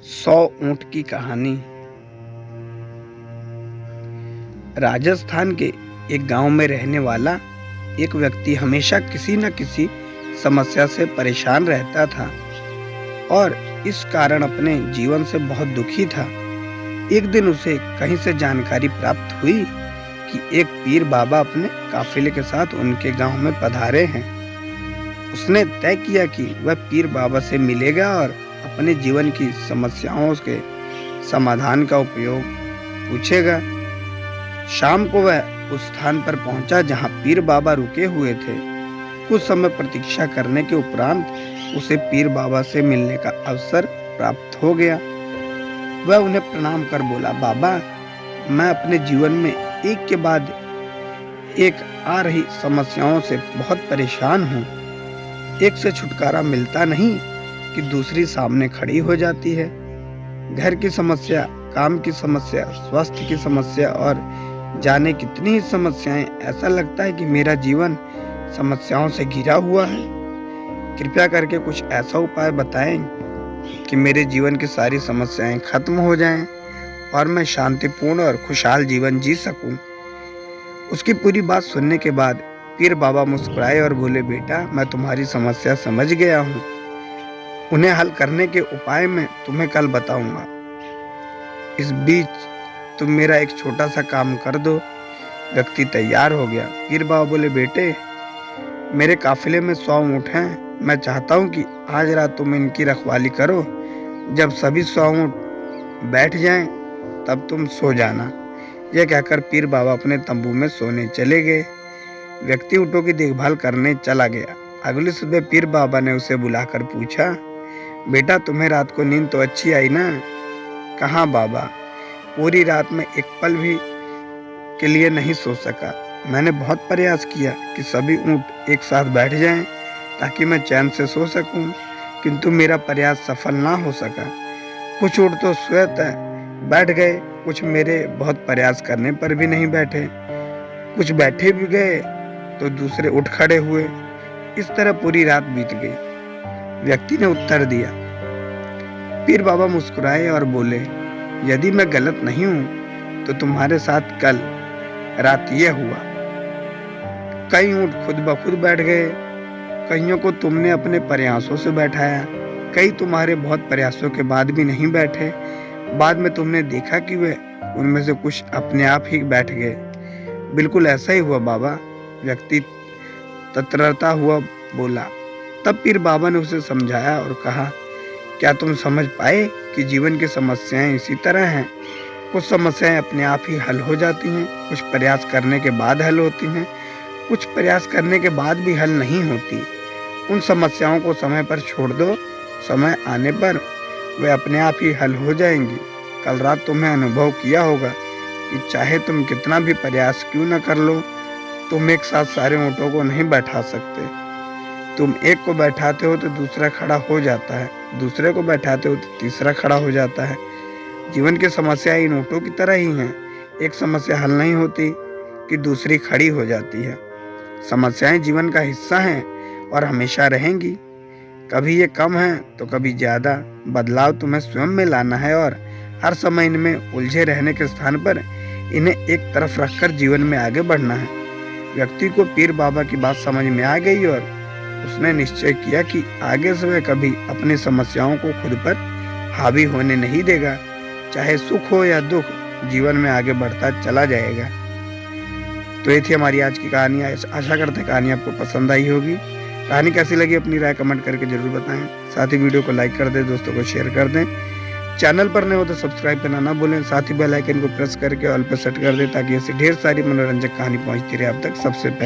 100 ऊंट की कहानी। राजस्थान के एक गांव में रहने वाला एक व्यक्ति हमेशा किसी न किसी समस्या से परेशान रहता था और इस कारण अपने जीवन से बहुत दुखी था। एक दिन उसे कहीं से जानकारी प्राप्त हुई कि एक पीर बाबा अपने काफिले के साथ उनके गांव में पधारे हैं। उसने तय किया कि वह पीर बाबा से मिलेगा और अपने जीवन की समस्याओं के समाधान का उपयोग पूछेगा। शाम को वह उस स्थान पर पहुंचा जहां पीर बाबा रुके हुए थे। कुछ समय प्रतीक्षा करने के उपरांत उसे पीर बाबा से मिलने का अवसर प्राप्त हो गया। वह उन्हें प्रणाम कर बोला, बाबा, मैं अपने जीवन में एक के बाद एक आ रही समस्याओं से बहुत परेशान हूँ। एक से छुटकारा मिलता नहीं कि दूसरी सामने खड़ी हो जाती है। घर की समस्या, काम की समस्या, स्वास्थ्य की समस्या और जाने कितनी ही समस्याएं। ऐसा लगता है कि मेरा जीवन समस्याओं से घिरा हुआ है। कृपया करके कुछ ऐसा उपाय बताएं कि मेरे जीवन की सारी समस्याएं खत्म हो जाएं और मैं शांतिपूर्ण और खुशहाल जीवन जी सकूं। उसकी पूरी बात सुनने के बाद पीर बाबा मुस्कुराए और बोले, बेटा, मैं तुम्हारी समस्या समझ गया हूँ। उन्हें हल करने के उपाय मैं तुम्हें कल बताऊंगा। इस बीच तुम मेरा एक छोटा सा काम कर दो। व्यक्ति तैयार हो गया। पीर बाबा बोले, बेटे, मेरे काफिले में 100 ऊँट हैं। मैं चाहता हूँ कि आज रात तुम इनकी रखवाली करो। जब सभी 100 ऊँट बैठ जाएं, तब तुम सो जाना। यह कहकर पीर बाबा अपने तंबू में सोने चले गए। व्यक्ति ऊँटों की देखभाल करने चला गया। अगली सुबह पीर बाबा ने उसे बुलाकर पूछा, बेटा, तुम्हें रात को नींद तो अच्छी आई ना? कहाँ बाबा, पूरी रात में एक पल भी के लिए नहीं सो सका। मैंने बहुत प्रयास किया कि सभी ऊँट एक साथ बैठ जाएं ताकि मैं चैन से सो सकूं, किंतु मेरा प्रयास सफल ना हो सका। कुछ ऊँट तो स्वतः बैठ गए, कुछ मेरे बहुत प्रयास करने पर भी नहीं बैठे। कुछ बैठे भी गए तो दूसरे उठ खड़े हुए। इस तरह पूरी रात बीत गई। व्यक्ति ने उत्तर दिया। पीर बाबा मुस्कुराए और बोले, यदि मैं गलत नहीं हूं तो तुम्हारे साथ कल रात यह हुआ। कई ऊँट खुद ब खुद बैठ गए, कईयों को तुमने अपने प्रयासों से बैठाया, कई तुम्हारे बहुत प्रयासों के बाद भी नहीं बैठे। बाद में तुमने देखा कि वे उनमें से कुछ अपने आप ही बैठ गए। बिल्कुल ऐसा ही हुआ बाबा, व्यक्ति तत्रता हुआ बोला। तब पीर बाबा ने उसे समझाया और कहा, क्या तुम समझ पाए कि जीवन की समस्याएं इसी तरह हैं? कुछ समस्याएं अपने आप ही हल हो जाती हैं, कुछ प्रयास करने के बाद हल होती हैं, कुछ प्रयास करने के बाद भी हल नहीं होती। उन समस्याओं को समय पर छोड़ दो, समय आने पर वे अपने आप ही हल हो जाएंगी। कल रात तुम्हें अनुभव किया होगा कि चाहे तुम कितना भी प्रयास क्यों न कर लो, तुम एक साथ सारे ऊँटों को नहीं बैठा सकते। तुम एक को बैठाते हो तो दूसरा खड़ा हो जाता है, दूसरे को बैठाते हो तो तीसरा खड़ा हो जाता है। जीवन की समस्या इन ऊँटों की तरह ही है। एक समस्या हल नहीं होती कि दूसरी खड़ी हो जाती है। समस्याएं जीवन का हिस्सा हैं और हमेशा रहेंगी। कभी ये कम है तो कभी ज़्यादा। बदलाव तुम्हें स्वयं में लाना है और हर समय इनमें उलझे रहने के स्थान पर इन्हें एक तरफ रखकर जीवन में आगे बढ़ना है। व्यक्ति को पीर बाबा की बात समझ में आ गई और उसने निश्चय किया कि आगे से वह कभी अपनी समस्याओं को खुद पर हावी होने नहीं देगा। चाहे सुख हो या दुख, जीवन में आगे बढ़ता चला जाएगा। तो ये थी हमारी आज की कहानी। आशा करते हैं कहानी आपको पसंद आई होगी। कहानी कैसी लगी अपनी राय कमेंट करके जरूर बताएं। साथ ही वीडियो को लाइक कर दें, दोस्तों को शेयर कर दें। चैनल पर नए हो तो सब्सक्राइब करना ना भूलें। साथ ही बेल आइकन को प्रेस करके ऑल पर सेट कर दें ताकि ऐसी ढेर सारी मनोरंजक कहानी पहुंचती रहे आप तक सबसे पहले।